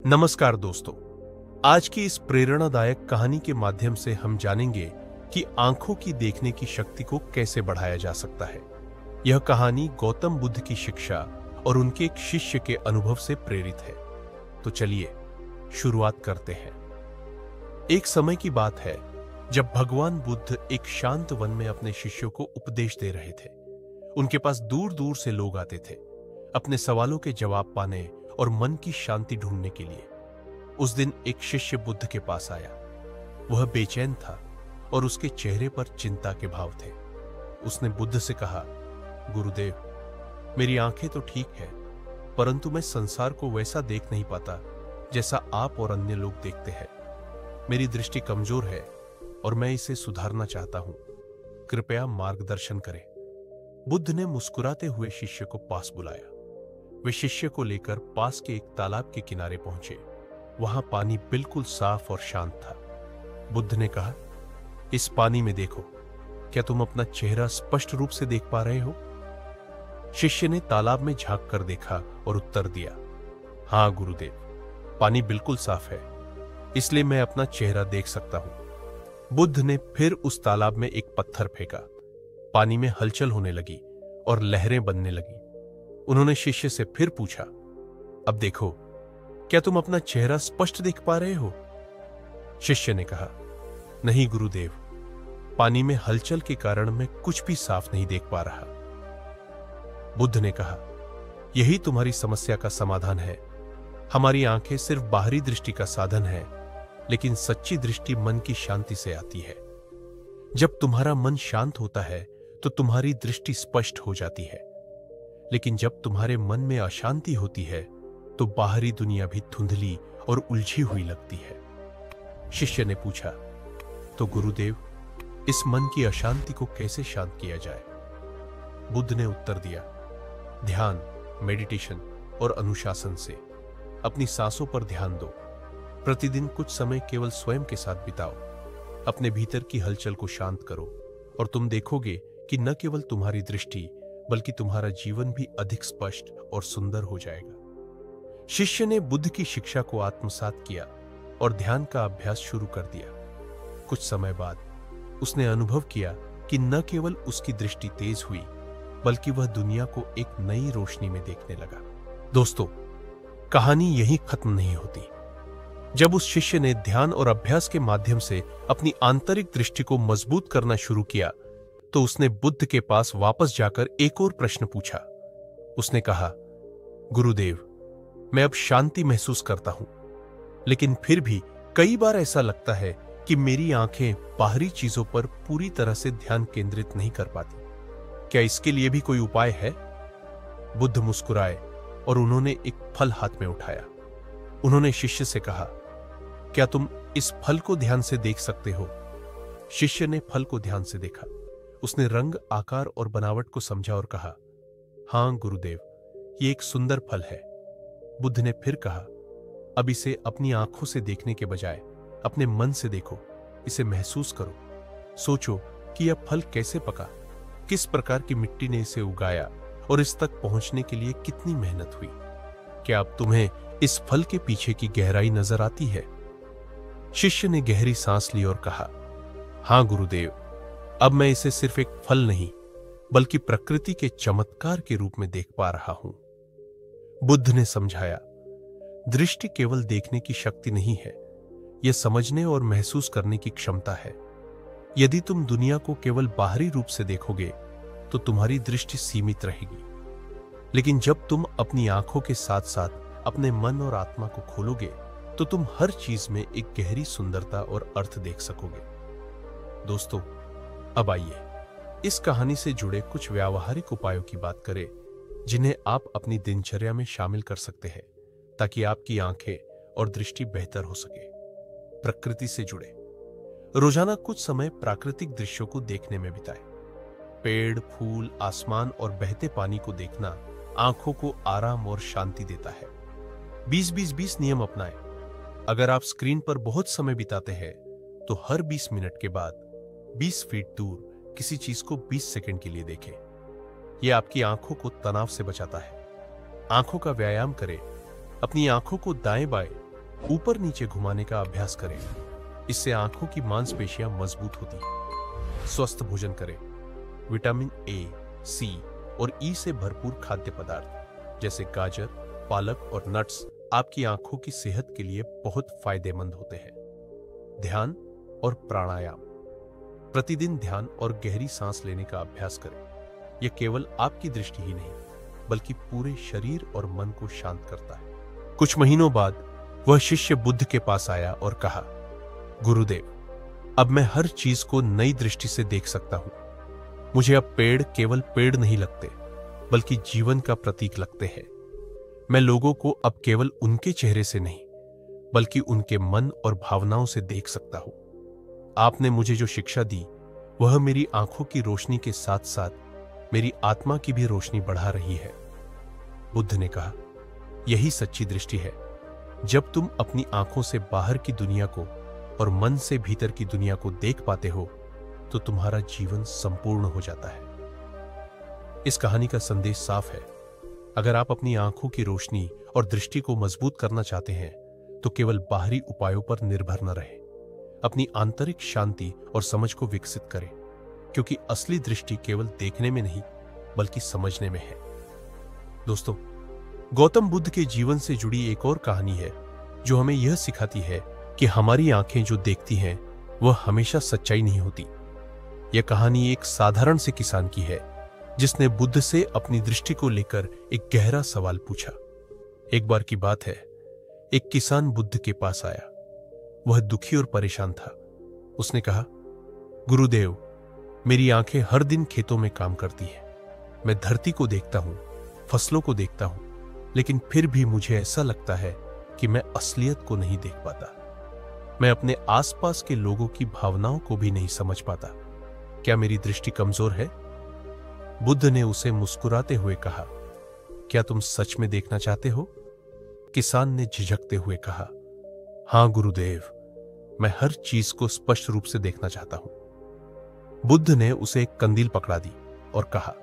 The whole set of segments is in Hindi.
नमस्कार दोस्तों, आज की इस प्रेरणादायक कहानी के माध्यम से हम जानेंगे कि आंखों की देखने की शक्ति को कैसे बढ़ाया जा सकता है। यह कहानी गौतम बुद्ध की शिक्षा और उनके एक शिष्य के अनुभव से प्रेरित है। तो चलिए शुरुआत करते हैं। एक समय की बात है जब भगवान बुद्ध एक शांत वन में अपने शिष्यों को उपदेश दे रहे थे। उनके पास दूर दूर से लोग आते थे अपने सवालों के जवाब पाने और मन की शांति ढूंढने के लिए। उस दिन एक शिष्य बुद्ध के पास आया। वह बेचैन था और उसके चेहरे पर चिंता के भाव थे। उसने बुद्ध से कहा, गुरुदेव, मेरी आंखें तो ठीक है, परंतु मैं संसार को वैसा देख नहीं पाता जैसा आप और अन्य लोग देखते हैं। मेरी दृष्टि कमजोर है और मैं इसे सुधारना चाहता हूं। कृपया मार्गदर्शन करें। बुद्ध ने मुस्कुराते हुए शिष्य को पास बुलाया। वे शिष्य को लेकर पास के एक तालाब के किनारे पहुंचे। वहां पानी बिल्कुल साफ और शांत था। बुद्ध ने कहा, इस पानी में देखो, क्या तुम अपना चेहरा स्पष्ट रूप से देख पा रहे हो? शिष्य ने तालाब में झांक कर देखा और उत्तर दिया, हां गुरुदेव, पानी बिल्कुल साफ है, इसलिए मैं अपना चेहरा देख सकता हूं। बुद्ध ने फिर उस तालाब में एक पत्थर फेंका। पानी में हलचल होने लगी और लहरें बनने लगी। उन्होंने शिष्य से फिर पूछा, अब देखो, क्या तुम अपना चेहरा स्पष्ट देख पा रहे हो? शिष्य ने कहा, नहीं गुरुदेव, पानी में हलचल के कारण मैं कुछ भी साफ नहीं देख पा रहा। बुद्ध ने कहा, यही तुम्हारी समस्या का समाधान है। हमारी आंखें सिर्फ बाहरी दृष्टि का साधन है, लेकिन सच्ची दृष्टि मन की शांति से आती है। जब तुम्हारा मन शांत होता है तो तुम्हारी दृष्टि स्पष्ट हो जाती है, लेकिन जब तुम्हारे मन में अशांति होती है तो बाहरी दुनिया भी धुंधली और उलझी हुई लगती है। शिष्य ने पूछा, तो गुरुदेव, इस मन की अशांति को कैसे शांत किया जाए? बुद्ध ने उत्तर दिया, ध्यान, मेडिटेशन और अनुशासन से। अपनी सांसों पर ध्यान दो। प्रतिदिन कुछ समय केवल स्वयं के साथ बिताओ। अपने भीतर की हलचल को शांत करो और तुम देखोगे कि न केवल तुम्हारी दृष्टि बल्कि तुम्हारा जीवन भी अधिक स्पष्ट और सुंदर हो जाएगा। शिष्य ने बुद्ध की शिक्षा को आत्मसात किया और ध्यान का अभ्यास शुरू कर दिया। कुछ समय बाद उसने अनुभव किया कि न केवल उसकी दृष्टि तेज हुई, बल्कि वह दुनिया को एक नई रोशनी में देखने लगा। दोस्तों, कहानी यहीं खत्म नहीं होती। जब उस शिष्य ने ध्यान और अभ्यास के माध्यम से अपनी आंतरिक दृष्टि को मजबूत करना शुरू किया, तो उसने बुद्ध के पास वापस जाकर एक और प्रश्न पूछा। उसने कहा, गुरुदेव, मैं अब शांति महसूस करता हूं, लेकिन फिर भी कई बार ऐसा लगता है कि मेरी आंखें बाहरी चीजों पर पूरी तरह से ध्यान केंद्रित नहीं कर पाती। क्या इसके लिए भी कोई उपाय है? बुद्ध मुस्कुराए और उन्होंने एक फल हाथ में उठाया। उन्होंने शिष्य से कहा, क्या तुम इस फल को ध्यान से देख सकते हो? शिष्य ने फल को ध्यान से देखा। उसने रंग, आकार और बनावट को समझा और कहा, हां गुरुदेव, ये एक सुंदर फल है। बुद्ध ने फिर कहा, अब इसे अपनी आंखों से देखने के बजाय अपने मन से देखो, इसे महसूस करो। सोचो कि यह फल कैसे पका, किस प्रकार की मिट्टी ने इसे उगाया और इस तक पहुंचने के लिए कितनी मेहनत हुई। क्या अब तुम्हें इस फल के पीछे की गहराई नजर आती है? शिष्य ने गहरी सांस ली और कहा, हां गुरुदेव, अब मैं इसे सिर्फ एक फल नहीं बल्कि प्रकृति के चमत्कार के रूप में देख पा रहा हूं। बुद्ध ने समझाया, दृष्टि केवल देखने की शक्ति नहीं है, यह समझने और महसूस करने की क्षमता है। यदि तुम दुनिया को केवल बाहरी रूप से देखोगे तो तुम्हारी दृष्टि सीमित रहेगी, लेकिन जब तुम अपनी आंखों के साथ साथ अपने मन और आत्मा को खोलोगे तो तुम हर चीज में एक गहरी सुंदरता और अर्थ देख सकोगे। दोस्तों, अब आइए इस कहानी से जुड़े कुछ व्यावहारिक उपायों की बात करें जिन्हें आप अपनी दिनचर्या में शामिल कर सकते हैं ताकि आपकी आंखें और दृष्टि बेहतर हो सके। प्रकृति से जुड़े रोजाना कुछ समय प्राकृतिक दृश्यों को देखने में बिताएं। पेड़, फूल, आसमान और बहते पानी को देखना आंखों को आराम और शांति देता है। 20-20-20 नियम अपनाएं। अगर आप स्क्रीन पर बहुत समय बिताते हैं तो हर 20 मिनट के बाद 20 फीट दूर किसी चीज को 20 सेकंड के लिए देखें। यह आपकी आंखों को तनाव से बचाता है। आंखों का व्यायाम करें। अपनी आंखों को दाएं बाएं ऊपर नीचे घुमाने का अभ्यास करें। इससे आंखों की मांसपेशियां मजबूत होती हैं। स्वस्थ भोजन करें। विटामिन ए, सी और ई से भरपूर खाद्य पदार्थ जैसे गाजर, पालक और नट्स आपकी आंखों की सेहत के लिए बहुत फायदेमंद होते हैं। ध्यान और प्राणायाम। प्रतिदिन ध्यान और गहरी सांस लेने का अभ्यास करें। यह केवल आपकी दृष्टि ही नहीं, बल्कि पूरे शरीर और मन को शांत करता है। कुछ महीनों बाद वह शिष्य बुद्ध के पास आया और कहा, गुरुदेव, अब मैं हर चीज को नई दृष्टि से देख सकता हूं। मुझे अब पेड़ केवल पेड़ नहीं लगते, बल्कि जीवन का प्रतीक लगते हैं। मैं लोगों को अब केवल उनके चेहरे से नहीं, बल्कि उनके मन और भावनाओं से देख सकता हूं। आपने मुझे जो शिक्षा दी, वह मेरी आंखों की रोशनी के साथ साथ मेरी आत्मा की भी रोशनी बढ़ा रही है। बुद्ध ने कहा, यही सच्ची दृष्टि है। जब तुम अपनी आंखों से बाहर की दुनिया को और मन से भीतर की दुनिया को देख पाते हो, तो तुम्हारा जीवन संपूर्ण हो जाता है। इस कहानी का संदेश साफ है। अगर आप अपनी आंखों की रोशनी और दृष्टि को मजबूत करना चाहते हैं, तो केवल बाहरी उपायों पर निर्भर न रहें। अपनी आंतरिक शांति और समझ को विकसित करें, क्योंकि असली दृष्टि केवल देखने में नहीं, बल्कि समझने में है। दोस्तों, गौतम बुद्ध के जीवन से जुड़ी एक और कहानी है जो हमें यह सिखाती है कि हमारी आंखें जो देखती हैं, वह हमेशा सच्चाई नहीं होती। यह कहानी एक साधारण से किसान की है, जिसने बुद्ध से अपनी दृष्टि को लेकर एक गहरा सवाल पूछा। एक बार की बात है, एक किसान बुद्ध के पास आया। वह दुखी और परेशान था। उसने कहा, गुरुदेव, मेरी आंखें हर दिन खेतों में काम करती हैं। मैं धरती को देखता हूं, फसलों को देखता हूं, लेकिन फिर भी मुझे ऐसा लगता है कि मैं असलियत को नहीं देख पाता। मैं अपने आसपास के लोगों की भावनाओं को भी नहीं समझ पाता। क्या मेरी दृष्टि कमजोर है? बुद्ध ने उसे मुस्कुराते हुए कहा, क्या तुम सच में देखना चाहते हो? किसान ने झिझकते हुए कहा, हां गुरुदेव, मैं हर चीज को स्पष्ट रूप से देखना चाहता हूं। बुद्ध ने उसे एक कंदील पकड़ा दी और कहा,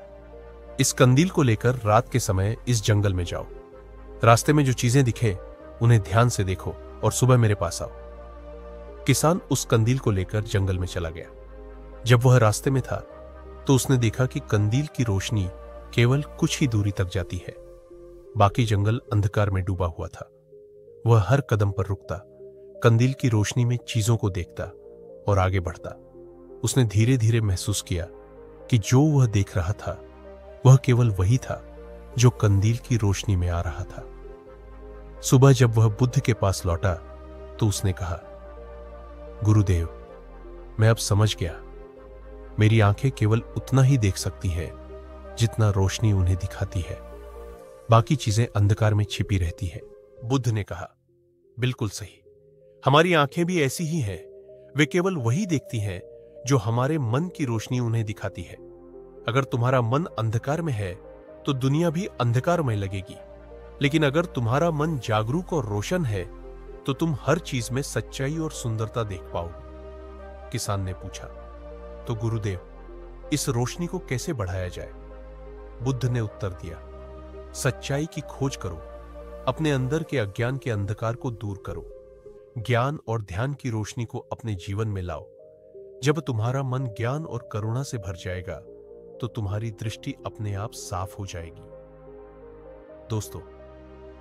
इस कंदील को लेकर रात के समय इस जंगल में जाओ। रास्ते में जो चीजें दिखे उन्हें ध्यान से देखो और सुबह मेरे पास आओ। किसान उस कंदील को लेकर जंगल में चला गया। जब वह रास्ते में था, तो उसने देखा कि कंदील की रोशनी केवल कुछ ही दूरी तक जाती है। बाकी जंगल अंधकार में डूबा हुआ था। वह हर कदम पर रुकता, कंदील की रोशनी में चीजों को देखता और आगे बढ़ता। उसने धीरे धीरे महसूस किया कि जो वह देख रहा था, वह केवल वही था जो कंदील की रोशनी में आ रहा था। सुबह जब वह बुद्ध के पास लौटा, तो उसने कहा, गुरुदेव, मैं अब समझ गया। मेरी आंखें केवल उतना ही देख सकती हैं जितना रोशनी उन्हें दिखाती है। बाकी चीजें अंधकार में छिपी रहती है। बुद्ध ने कहा, बिल्कुल सही। हमारी आंखें भी ऐसी ही हैं। वे केवल वही देखती हैं जो हमारे मन की रोशनी उन्हें दिखाती है। अगर तुम्हारा मन अंधकार में है, तो दुनिया भी अंधकारमय लगेगी। लेकिन अगर तुम्हारा मन जागरूक और रोशन है, तो तुम हर चीज में सच्चाई और सुंदरता देख पाओगे। किसान ने पूछा, तो गुरुदेव, इस रोशनी को कैसे बढ़ाया जाए? बुद्ध ने उत्तर दिया, सच्चाई की खोज करो। अपने अंदर के अज्ञान के अंधकार को दूर करो। ज्ञान और ध्यान की रोशनी को अपने जीवन में लाओ। जब तुम्हारा मन ज्ञान और करुणा से भर जाएगा, तो तुम्हारी दृष्टि अपने आप साफ हो जाएगी। दोस्तों,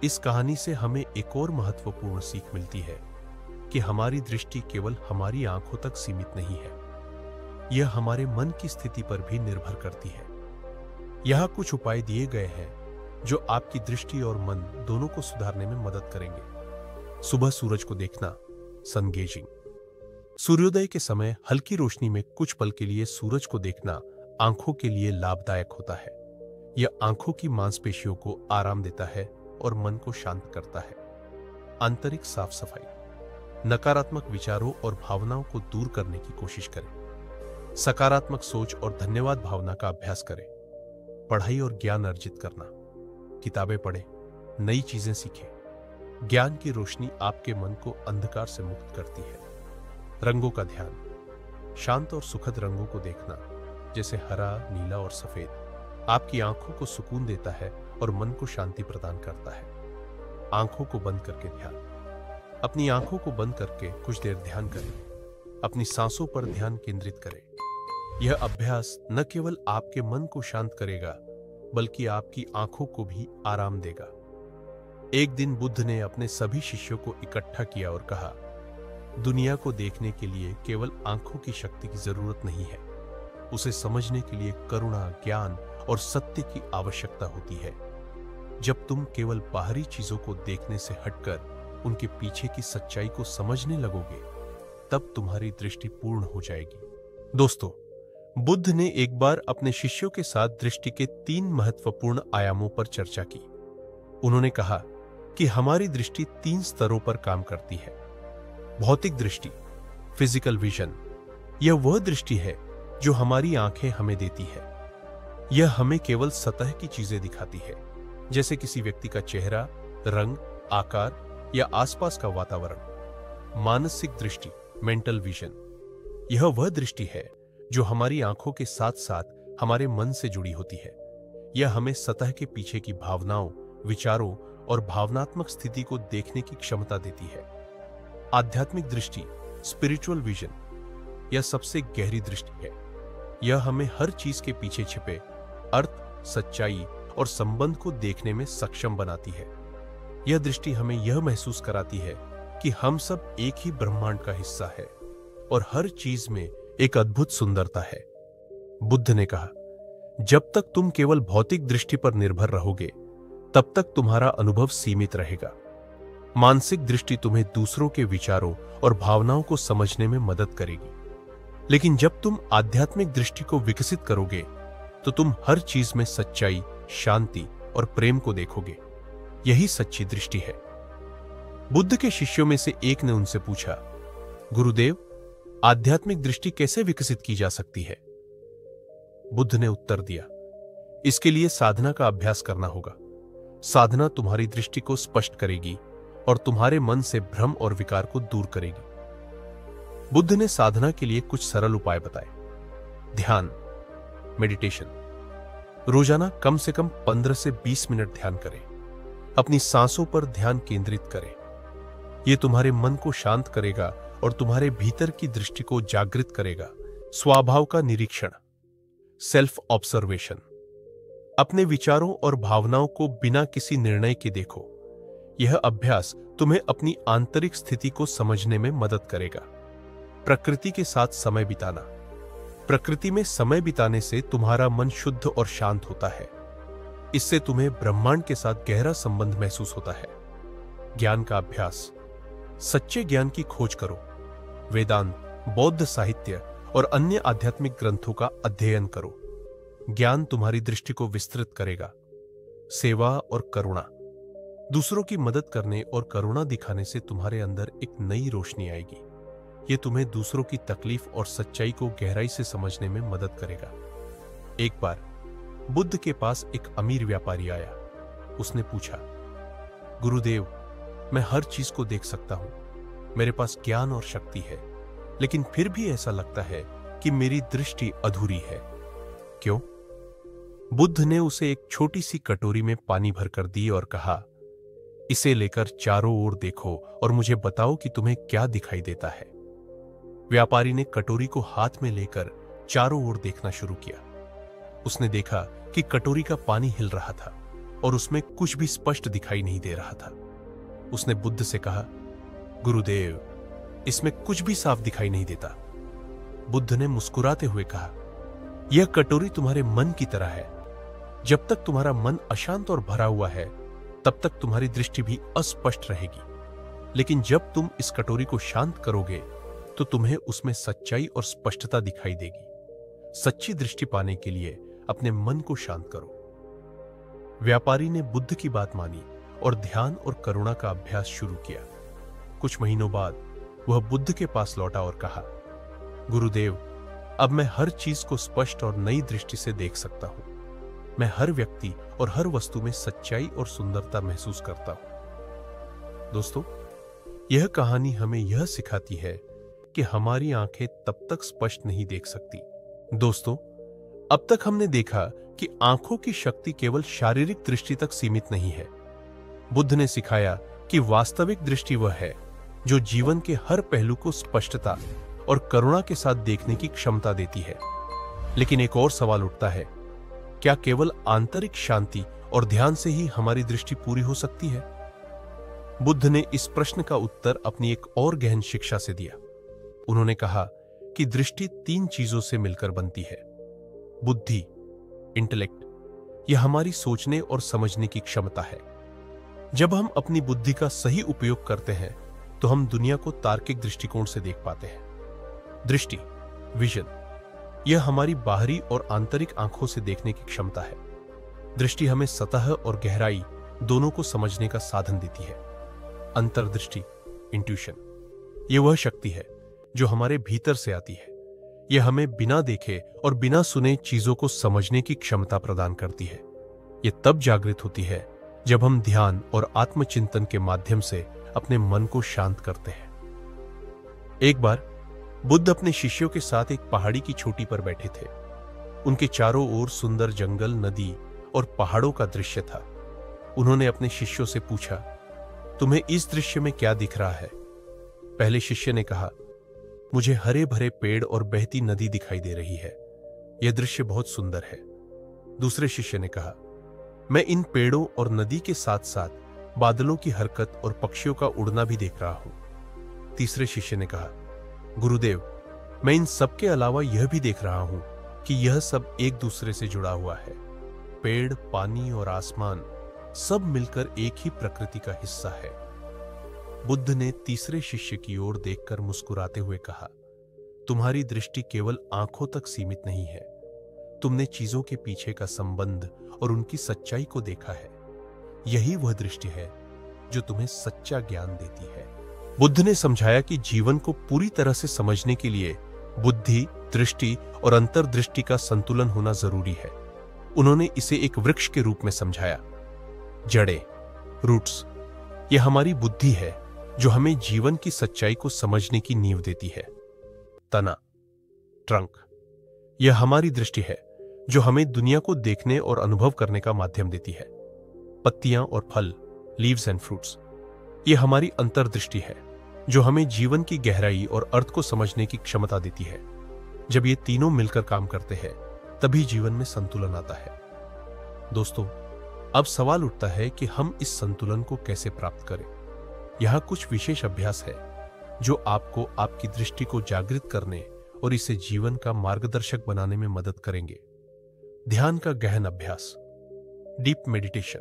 इस कहानी से हमें एक और महत्वपूर्ण सीख मिलती है कि हमारी दृष्टि केवल हमारी आंखों तक सीमित नहीं है। यह हमारे मन की स्थिति पर भी निर्भर करती है। यहां कुछ उपाय दिए गए हैं जो आपकी दृष्टि और मन दोनों को सुधारने में मदद करेंगे। सुबह सूरज को देखना, सन गेजिंग। सूर्योदय के समय हल्की रोशनी में कुछ पल के लिए सूरज को देखना आंखों के लिए लाभदायक होता है। यह आंखों की मांसपेशियों को आराम देता है और मन को शांत करता है। आंतरिक साफ सफाई। नकारात्मक विचारों और भावनाओं को दूर करने की कोशिश करें। सकारात्मक सोच और धन्यवाद भावना का अभ्यास करें। पढ़ाई और ज्ञान अर्जित करना। किताबें पढ़ें, नई चीजें सीखें। ज्ञान की रोशनी आपके मन को अंधकार से मुक्त करती है। रंगों का ध्यान। शांत और सुखद रंगों को देखना, जैसे हरा, नीला और सफेद, आपकी आंखों को सुकून देता है और मन को शांति प्रदान करता है। आंखों को बंद करके ध्यान। अपनी आंखों को बंद करके कुछ देर ध्यान करें। अपनी सांसों पर ध्यान केंद्रित करें। यह अभ्यास न केवल आपके मन को शांत करेगा, बल्कि आपकी आंखों को भी आराम देगा। एक दिन बुद्ध ने अपने सभी शिष्यों को इकट्ठा किया और कहा, दुनिया को देखने के लिए केवल आंखों की शक्ति की जरूरत नहीं है, उसे समझने के लिए करुणा, ज्ञान और सत्य की आवश्यकता होती है। जब तुम केवल बाहरी चीजों को देखने से हटकर उनके पीछे की सच्चाई को समझने लगोगे, तब तुम्हारी दृष्टि पूर्ण हो जाएगी। दोस्तों, बुद्ध ने एक बार अपने शिष्यों के साथ दृष्टि के 3 महत्वपूर्ण आयामों पर चर्चा की। उन्होंने कहा कि हमारी दृष्टि 3 स्तरों पर काम करती है। भौतिक दृष्टि, फिजिकल विजन, यह वह दृष्टि है जो हमारी आंखें हमें देती है। यह हमें केवल सतह की चीजें दिखाती है, जैसे किसी व्यक्ति का चेहरा, रंग, आकार या आसपास का वातावरण। मानसिक दृष्टि, मेंटल विजन, यह वह दृष्टि है जो हमारी आंखों के साथ साथ हमारे मन से जुड़ी होती है। यह हमें सतह के पीछे की भावनाओं, विचारों और भावनात्मक स्थिति को देखने की क्षमता देती है। आध्यात्मिक दृष्टि, स्पिरिचुअल विजन, यह सबसे गहरी दृष्टि है। यह हमें हर चीज के पीछे छिपे अर्थ, सच्चाई और संबंध को देखने में सक्षम बनाती है। यह दृष्टि हमें यह महसूस कराती है कि हम सब एक ही ब्रह्मांड का हिस्सा है और हर चीज में एक अद्भुत सुंदरता है। बुद्ध ने कहा, जब तक तुम केवल भौतिक दृष्टि पर निर्भर रहोगे, तब तक तुम्हारा अनुभव सीमित रहेगा। मानसिक दृष्टि तुम्हें दूसरों के विचारों और भावनाओं को समझने में मदद करेगी। लेकिन जब तुम आध्यात्मिक दृष्टि को विकसित करोगे, तो तुम हर चीज में सच्चाई, शांति और प्रेम को देखोगे। यही सच्ची दृष्टि है। बुद्ध के शिष्यों में से एक ने उनसे पूछा, गुरुदेव, आध्यात्मिक दृष्टि कैसे विकसित की जा सकती है? बुद्ध ने उत्तर दिया, इसके लिए साधना का अभ्यास करना होगा। साधना तुम्हारी दृष्टि को स्पष्ट करेगी और तुम्हारे मन से भ्रम और विकार को दूर करेगी। बुद्ध ने साधना के लिए कुछ सरल उपाय बताए। ध्यान, मेडिटेशन। रोजाना कम से कम 15 से 20 मिनट ध्यान करें। अपनी सांसों पर ध्यान केंद्रित करें। यह तुम्हारे मन को शांत करेगा और तुम्हारे भीतर की दृष्टि को जागृत करेगा। स्वभाव का निरीक्षण, सेल्फ ऑब्जर्वेशन। अपने विचारों और भावनाओं को बिना किसी निर्णय के देखो। यह अभ्यास तुम्हें अपनी आंतरिक स्थिति को समझने में मदद करेगा। प्रकृति के साथ समय बिताना। प्रकृति में समय बिताने से तुम्हारा मन शुद्ध और शांत होता है। इससे तुम्हें ब्रह्मांड के साथ गहरा संबंध महसूस होता है। ज्ञान का अभ्यास। सच्चे ज्ञान की खोज करो। वेदांत, बौद्ध साहित्य और अन्य आध्यात्मिक ग्रंथों का अध्ययन करो। ज्ञान तुम्हारी दृष्टि को विस्तृत करेगा। सेवा और करुणा। दूसरों की मदद करने और करुणा दिखाने से तुम्हारे अंदर एक नई रोशनी आएगी। यह तुम्हें दूसरों की तकलीफ और सच्चाई को गहराई से समझने में मदद करेगा। एक बार बुद्ध के पास एक अमीर व्यापारी आया। उसने पूछा, गुरुदेव, मैं हर चीज को देख सकता हूं, मेरे पास ज्ञान और शक्ति है, लेकिन फिर भी ऐसा लगता है कि मेरी दृष्टि अधूरी है। क्यों? बुद्ध ने उसे एक छोटी सी कटोरी में पानी भरकर दी और कहा, इसे लेकर चारों ओर देखो और मुझे बताओ कि तुम्हें क्या दिखाई देता है। व्यापारी ने कटोरी को हाथ में लेकर चारों ओर देखना शुरू किया। उसने देखा कि कटोरी का पानी हिल रहा था और उसमें कुछ भी स्पष्ट दिखाई नहीं दे रहा था। उसने बुद्ध से कहा, गुरुदेव, इसमें कुछ भी साफ दिखाई नहीं देता। बुद्ध ने मुस्कुराते हुए कहा, यह कटोरी तुम्हारे मन की तरह है। जब तक तुम्हारा मन अशांत और भरा हुआ है, तब तक तुम्हारी दृष्टि भी अस्पष्ट रहेगी। लेकिन जब तुम इस कटोरी को शांत करोगे, तो तुम्हें उसमें सच्चाई और स्पष्टता दिखाई देगी। सच्ची दृष्टि पाने के लिए अपने मन को शांत करो। व्यापारी ने बुद्ध की बात मानी और ध्यान और करुणा का अभ्यास शुरू किया। कुछ महीनों बाद वह बुद्ध के पास लौटा और कहा, गुरुदेव, अब मैं हर चीज को स्पष्ट और नई दृष्टि से देख सकता हूं। मैं हर व्यक्ति और हर वस्तु में सच्चाई और सुंदरता महसूस करता हूं। दोस्तों, यह कहानी हमें यह सिखाती है कि हमारी आंखें तब तक स्पष्ट नहीं देख सकती। दोस्तों, अब तक हमने देखा कि आंखों की शक्ति केवल शारीरिक दृष्टि तक सीमित नहीं है। बुद्ध ने सिखाया कि वास्तविक दृष्टि वह है जो जीवन के हर पहलू को स्पष्टता और करुणा के साथ देखने की क्षमता देती है। लेकिन एक और सवाल उठता है, क्या केवल आंतरिक शांति और ध्यान से ही हमारी दृष्टि पूरी हो सकती है? बुद्ध ने इस प्रश्न का उत्तर अपनी एक और गहन शिक्षा से दिया। उन्होंने कहा कि दृष्टि 3 चीजों से मिलकर बनती है। बुद्धि, इंटेलेक्ट, यह हमारी सोचने और समझने की क्षमता है। जब हम अपनी बुद्धि का सही उपयोग करते हैं तो हम दुनिया को तार्किक दृष्टिकोण से देख पाते हैं। दृष्टि, विजन, यह हमारी बाहरी और आंतरिक आंखों से देखने की क्षमता है। दृष्टि हमें सतह और गहराई दोनों को समझने का साधन देती है। अंतर्दृष्टि, इंट्यूशन, यह वह शक्ति है जो हमारे भीतर से आती है। यह हमें बिना देखे और बिना सुने चीजों को समझने की क्षमता प्रदान करती है। यह तब जागृत होती है जब हम ध्यान और आत्मचिंतन के माध्यम से अपने मन को शांत करते हैं। एक बार बुद्ध अपने शिष्यों के साथ एक पहाड़ी की चोटी पर बैठे थे। उनके चारों ओर सुंदर जंगल, नदी और पहाड़ों का दृश्य था। उन्होंने अपने शिष्यों से पूछा, तुम्हें इस दृश्य में क्या दिख रहा है? पहले शिष्य ने कहा, मुझे हरे भरे पेड़ और बहती नदी दिखाई दे रही है। यह दृश्य बहुत सुंदर है। दूसरे शिष्य ने कहा, मैं इन पेड़ों और नदी के साथ साथ बादलों की हरकत और पक्षियों का उड़ना भी देख रहा हूं। तीसरे शिष्य ने कहा, गुरुदेव, मैं इन सब के अलावा यह भी देख रहा हूं कि यह सब एक दूसरे से जुड़ा हुआ है। पेड़, पानी और आसमान सब मिलकर एक ही प्रकृति का हिस्सा है। बुद्ध ने तीसरे शिष्य की ओर देखकर मुस्कुराते हुए कहा, तुम्हारी दृष्टि केवल आंखों तक सीमित नहीं है। तुमने चीजों के पीछे का संबंध और उनकी सच्चाई को देखा है। यही वह दृष्टि है जो तुम्हें सच्चा ज्ञान देती है। बुद्ध ने समझाया कि जीवन को पूरी तरह से समझने के लिए बुद्धि, दृष्टि और अंतर्दृष्टि का संतुलन होना जरूरी है। उन्होंने इसे एक वृक्ष के रूप में समझाया। जड़ें, रूट्स, यह हमारी बुद्धि है जो हमें जीवन की सच्चाई को समझने की नींव देती है। तना, ट्रंक, यह हमारी दृष्टि है जो हमें दुनिया को देखने और अनुभव करने का माध्यम देती है। पत्तियां और फल, लीव्स एंड फ्रूट्स, यह हमारी अंतर्दृष्टि है जो हमें जीवन की गहराई और अर्थ को समझने की क्षमता देती है। जब ये तीनों मिलकर काम करते हैं तभी जीवन में संतुलन आता है। दोस्तों, अब सवाल उठता है कि हम इस संतुलन को कैसे प्राप्त करें। यहां कुछ विशेष अभ्यास है जो आपको आपकी दृष्टि को जागृत करने और इसे जीवन का मार्गदर्शक बनाने में मदद करेंगे। ध्यान का गहन अभ्यास, डीप मेडिटेशन।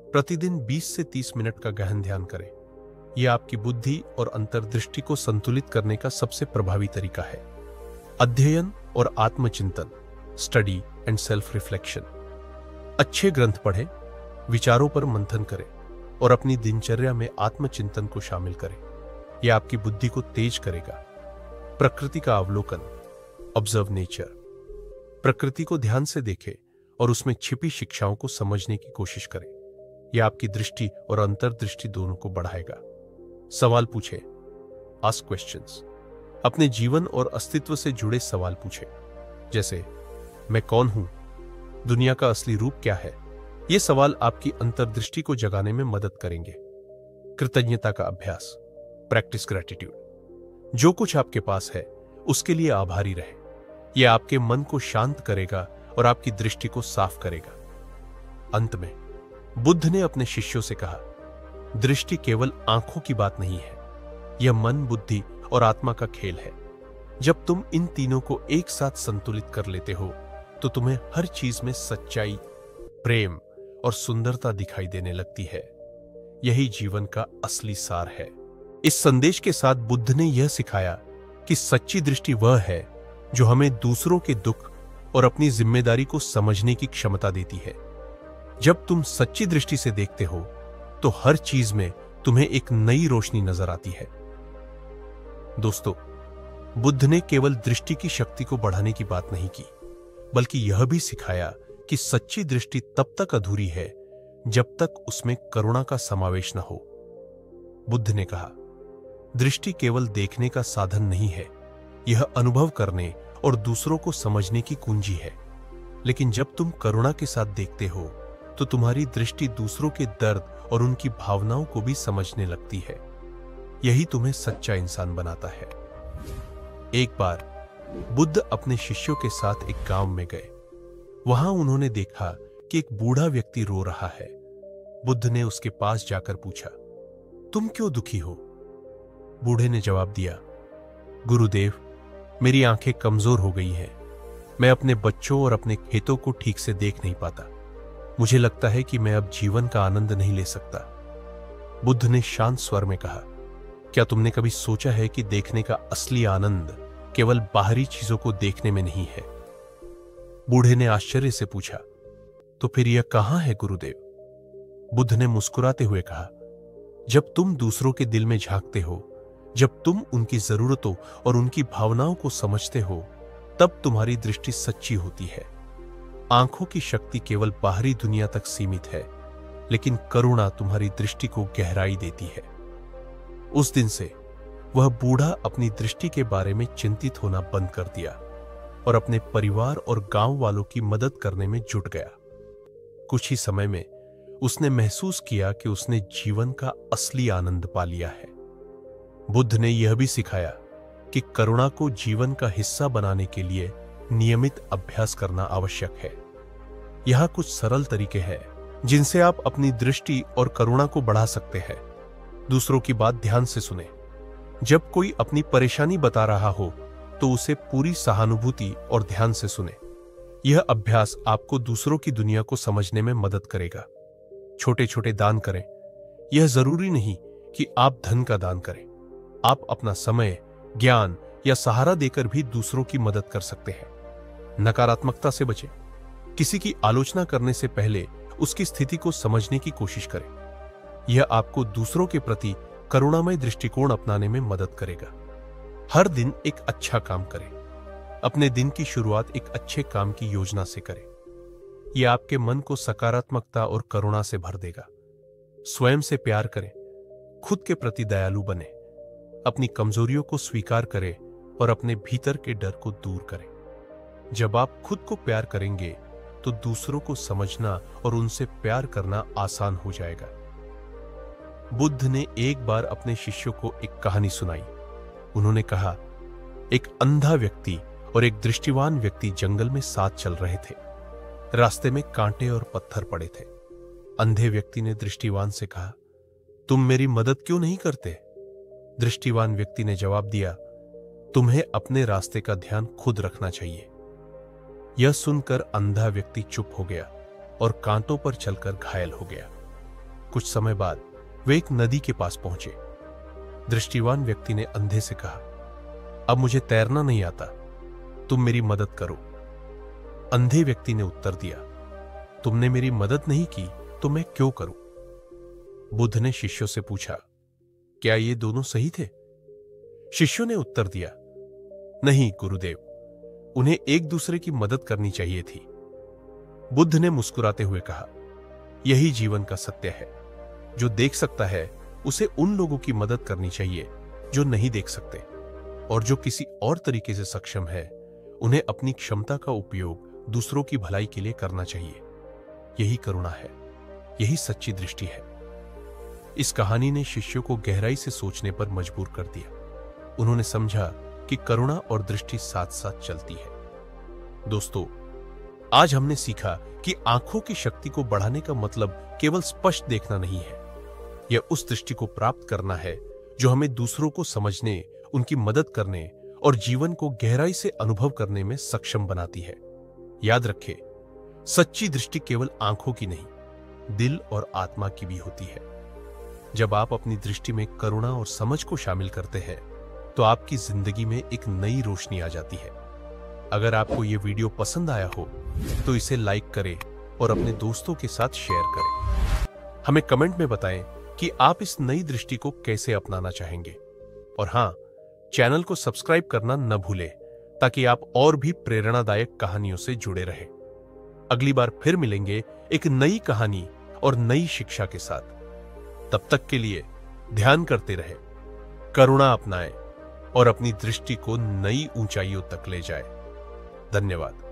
प्रतिदिन 20 से 30 मिनट का गहन ध्यान करें। यह आपकी बुद्धि और अंतर्दृष्टि को संतुलित करने का सबसे प्रभावी तरीका है। अध्ययन और आत्मचिंतन, स्टडी एंड सेल्फ रिफ्लेक्शन। अच्छे ग्रंथ पढ़ें, विचारों पर मंथन करें और अपनी दिनचर्या में आत्मचिंतन को शामिल करें। यह आपकी बुद्धि को तेज करेगा। प्रकृति का अवलोकन, ऑब्जर्व नेचर। प्रकृति को ध्यान से देखें और उसमें छिपी शिक्षाओं को समझने की कोशिश करें। यह आपकी दृष्टि और अंतर्दृष्टि दोनों को बढ़ाएगा। सवाल पूछें, आस्क क्वेश्चंस। अपने जीवन और अस्तित्व से जुड़े सवाल पूछें, जैसे मैं कौन हूं, दुनिया का असली रूप क्या है। ये सवाल आपकी अंतर्दृष्टि को जगाने में मदद करेंगे। कृतज्ञता का अभ्यास, प्रैक्टिस ग्रैटिट्यूड। जो कुछ आपके पास है उसके लिए आभारी रहे। यह आपके मन को शांत करेगा और आपकी दृष्टि को साफ करेगा। अंत में बुद्ध ने अपने शिष्यों से कहा, दृष्टि केवल आंखों की बात नहीं है, यह मन, बुद्धि और आत्मा का खेल है। जब तुम इन तीनों को एक साथ संतुलित कर लेते हो तो तुम्हें हर चीज में सच्चाई, प्रेम और सुंदरता दिखाई देने लगती है। यही जीवन का असली सार है। इस संदेश के साथ बुद्ध ने यह सिखाया कि सच्ची दृष्टि वह है जो हमें दूसरों के दुख और अपनी जिम्मेदारी को समझने की क्षमता देती है। जब तुम सच्ची दृष्टि से देखते हो तो हर चीज में तुम्हें एक नई रोशनी नजर आती है। दोस्तों, बुद्ध ने केवल दृष्टि की शक्ति को बढ़ाने की बात नहीं की, बल्कि यह भी सिखाया कि सच्ची दृष्टि तब तक अधूरी है जब तक उसमें करुणा का समावेश न हो। बुद्ध ने कहा, दृष्टि केवल देखने का साधन नहीं है, यह अनुभव करने और दूसरों को समझने की कुंजी है। लेकिन जब तुम करुणा के साथ देखते हो तो तुम्हारी दृष्टि दूसरों के दर्द और उनकी भावनाओं को भी समझने लगती है। यही तुम्हें सच्चा इंसान बनाता है। एक बार बुद्ध अपने शिष्यों के साथ एक गांव में गए। वहां उन्होंने देखा कि एक बूढ़ा व्यक्ति रो रहा है। बुद्ध ने उसके पास जाकर पूछा, तुम क्यों दुखी हो? बूढ़े ने जवाब दिया, गुरुदेव, मेरी आंखें कमजोर हो गई हैं। मैं अपने बच्चों और अपने खेतों को ठीक से देख नहीं पाता। मुझे लगता है कि मैं अब जीवन का आनंद नहीं ले सकता। बुद्ध ने शांत स्वर में कहा, क्या तुमने कभी सोचा है कि देखने का असली आनंद केवल बाहरी चीजों को देखने में नहीं है? बूढ़े ने आश्चर्य से पूछा, तो फिर यह कहां है गुरुदेव? बुद्ध ने मुस्कुराते हुए कहा, जब तुम दूसरों के दिल में झांकते हो, जब तुम उनकी जरूरतों और उनकी भावनाओं को समझते हो, तब तुम्हारी दृष्टि सच्ची होती है। आंखों की शक्ति केवल बाहरी दुनिया तक सीमित है, लेकिन करुणा तुम्हारी दृष्टि को गहराई देती है। उस दिन से वह बूढ़ा अपनी दृष्टि के बारे में चिंतित होना बंद कर दिया और अपने परिवार और गांव वालों की मदद करने में जुट गया। कुछ ही समय में उसने महसूस किया कि उसने जीवन का असली आनंद पा लिया है। बुद्ध ने यह भी सिखाया कि करुणा को जीवन का हिस्सा बनाने के लिए नियमित अभ्यास करना आवश्यक है। यहां कुछ सरल तरीके हैं जिनसे आप अपनी दृष्टि और करुणा को बढ़ा सकते हैं। दूसरों की बात ध्यान से सुने। जब कोई अपनी परेशानी बता रहा हो तो उसे पूरी सहानुभूति और ध्यान से सुने। यह अभ्यास आपको दूसरों की दुनिया को समझने में मदद करेगा। छोटे छोटे दान करें। यह जरूरी नहीं कि आप धन का दान करें। आप अपना समय, ज्ञान या सहारा देकर भी दूसरों की मदद कर सकते हैं। नकारात्मकता से बचें। किसी की आलोचना करने से पहले उसकी स्थिति को समझने की कोशिश करें। यह आपको दूसरों के प्रति करुणामय दृष्टिकोण अपनाने में मदद करेगा। हर दिन एक अच्छा काम करें। अपने दिन की शुरुआत एक अच्छे काम की योजना से करें। यह आपके मन को सकारात्मकता और करुणा से भर देगा। स्वयं से प्यार करें। खुद के प्रति दयालु बने। अपनी कमजोरियों को स्वीकार करें और अपने भीतर के डर को दूर करें। जब आप खुद को प्यार करेंगे तो दूसरों को समझना और उनसे प्यार करना आसान हो जाएगा। बुद्ध ने एक बार अपने शिष्यों को एक कहानी सुनाई। उन्होंने कहा, एक अंधा व्यक्ति और एक दृष्टिवान व्यक्ति जंगल में साथ चल रहे थे। रास्ते में कांटे और पत्थर पड़े थे। अंधे व्यक्ति ने दृष्टिवान से कहा, तुम मेरी मदद क्यों नहीं करते? दृष्टिवान व्यक्ति ने जवाब दिया, तुम्हें अपने रास्ते का ध्यान खुद रखना चाहिए। यह सुनकर अंधा व्यक्ति चुप हो गया और कांटों पर चलकर घायल हो गया। कुछ समय बाद वे एक नदी के पास पहुंचे। दृष्टिवान व्यक्ति ने अंधे से कहा, अब मुझे तैरना नहीं आता, तुम मेरी मदद करो। अंधे व्यक्ति ने उत्तर दिया, तुमने मेरी मदद नहीं की तो मैं क्यों करूं? बुद्ध ने शिष्यों से पूछा, क्या ये दोनों सही थे? शिष्यों ने उत्तर दिया, नहीं गुरुदेव, उन्हें एक दूसरे की मदद करनी चाहिए थी। बुद्ध ने मुस्कुराते हुए कहा, यही जीवन का सत्य है। जो देख सकता है उसे उन लोगों की मदद करनी चाहिए जो नहीं देख सकते, और जो किसी और तरीके से सक्षम है उन्हें अपनी क्षमता का उपयोग दूसरों की भलाई के लिए करना चाहिए। यही करुणा है, यही सच्ची दृष्टि है। इस कहानी ने शिष्यों को गहराई से सोचने पर मजबूर कर दिया। उन्होंने समझा कि करुणा और दृष्टि साथ साथ चलती है। दोस्तों, आज हमने सीखा कि आंखों की शक्ति को बढ़ाने का मतलब केवल स्पष्ट देखना नहीं है। यह उस दृष्टि को प्राप्त करना है जो हमें दूसरों को समझने, उनकी मदद करने और जीवन को गहराई से अनुभव करने में सक्षम बनाती है। याद रखें, सच्ची दृष्टि केवल आंखों की नहीं, दिल और आत्मा की भी होती है। जब आप अपनी दृष्टि में करुणा और समझ को शामिल करते हैं तो आपकी जिंदगी में एक नई रोशनी आ जाती है। अगर आपको यह वीडियो पसंद आया हो तो इसे लाइक करें और अपने दोस्तों के साथ शेयर करें। हमें कमेंट में बताएं कि आप इस नई दृष्टि को कैसे अपनाना चाहेंगे। और हां, चैनल को सब्सक्राइब करना न भूलें ताकि आप और भी प्रेरणादायक कहानियों से जुड़े रहें। अगली बार फिर मिलेंगे एक नई कहानी और नई शिक्षा के साथ। तब तक के लिए ध्यान करते रहें, करुणा अपनाएं और अपनी दृष्टि को नई ऊंचाइयों तक ले जाएं। धन्यवाद।